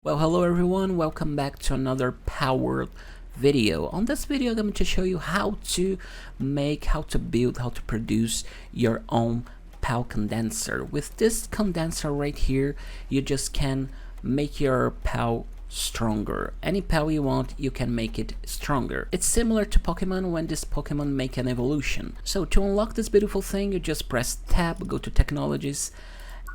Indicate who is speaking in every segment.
Speaker 1: Well, hello everyone, welcome back to another Palworld video. On this video, I'm going to show you how to build, how to produce your own PAL condenser. With this condenser right here, you just can make your PAL stronger. Any PAL you want, you can make it stronger. It's similar to Pokemon when this Pokemon make an evolution. So to unlock this beautiful thing, you just press tab, go to technologies,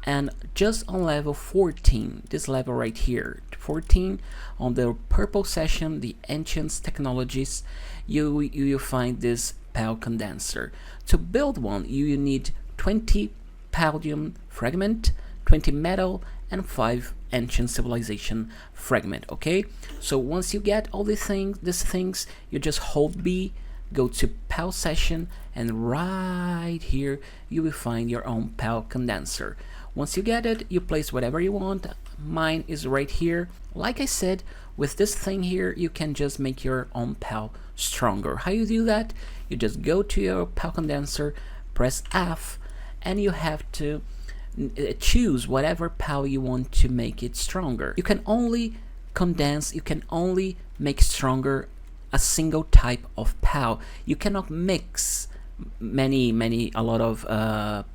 Speaker 1: and just on level 14, this level right here, 14, on the purple section, the Ancients Technologies, you find this PAL condenser. To build one, you need 20 Paldium fragment, 20 metal, and 5 Ancient Civilization fragment. Okay, so once you get all these things, you just hold B, go to PAL session, and right here you will find your own PAL condenser. Once you get it, you place whatever you want. Mine is right here. Like I said, with this thing here, you can just make your own PAL stronger. How you do that? You just go to your PAL condenser, press F, and you have to choose whatever PAL you want to make it stronger. You can only condense, you can only make stronger a single type of PAL. You cannot mix a lot of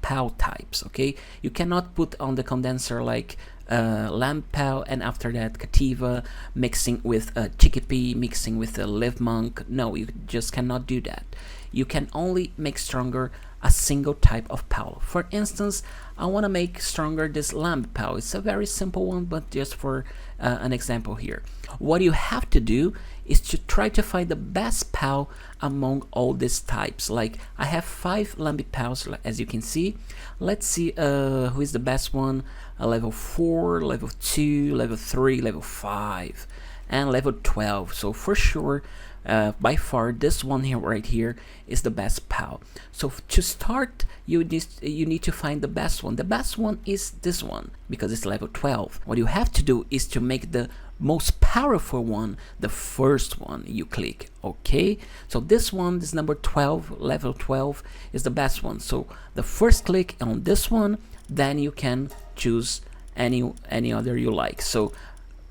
Speaker 1: PAL types. Okay, you cannot put on the condenser like lamb PAL and after that Cativa mixing with a Chickpea, mixing with a live monk. No, you just cannot do that. You can only make stronger a single type of PAL. For instance, I want to make stronger this lamb PAL. It's a very simple one, but just for an example here, what you have to do is to try to find the best PAL among all these types. Like I have 5 Lamby PALs, as you can see. Let's see who is the best one. Level 4, level 2, level 3, level 5, and level 12. So for sure, by far, this one here right here is the best PAL. So to start, you need to find the best one. The best one is this one because it's level 12. What you have to do is to make the most powerful one the first one you click. Okay, so this one, this number 12, level 12, is the best one. So the first click on this one, then you can choose any other you like. So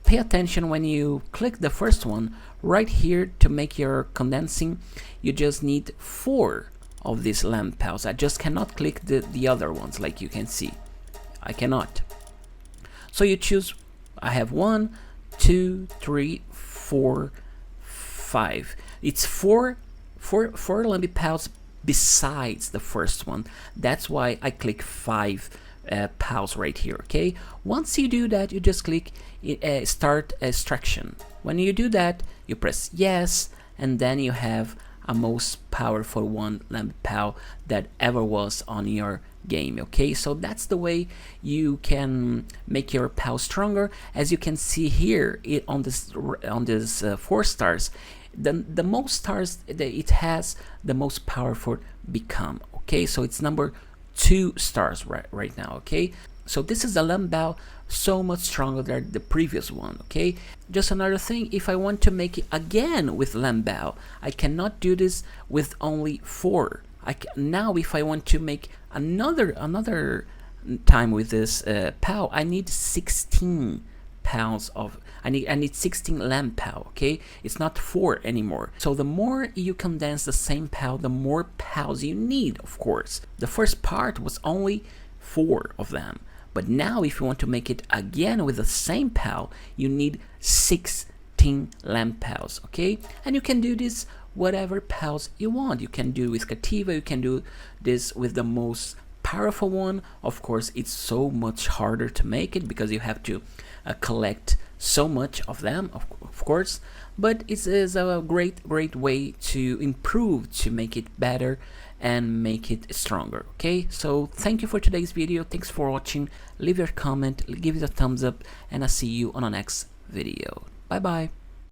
Speaker 1: pay attention when you click the first one right here. To make your condensing, you just need 4 of these lamb PALs. I just cannot click the other ones, like you can see. I cannot. So you choose, I have 1, 2, 3, 4, 5. It's four Lamby PALs besides the first one. That's why I click 5 PALs right here. Okay, once you do that, you just click start extraction. When you do that, you press yes, and then you have a most powerful one Lamb PAL that ever was on your game. Okay, so that's the way you can make your PAL stronger. As you can see here, on this 4 stars, the most stars that it has, the most powerful become. Okay, so it's number 2 stars right now. Okay, so this is a lamb PAL so much stronger than the previous one. Okay, just another thing, if I want to make it again with lamb PAL, I cannot do this with only 4. Now if I want to make another time with this PAL, I need 16 PALs of I need 16 lamb PAL. Okay, it's not 4 anymore. So the more you condense the same PAL, the more PALs you need. Of course, the first part was only 4 of them, but now if you want to make it again with the same PAL, you need 16 lamb PALs. Okay, and you can do this whatever PALs you want. You can do with Cativa, you can do this with the most powerful one. Of course, it's so much harder to make it because you have to collect so much of them, of course, but it is a great way to improve, to make it better and make it stronger. Okay, so thank you for today's video. Thanks for watching. Leave your comment, give it a thumbs up, and I'll see you on the next video. Bye bye.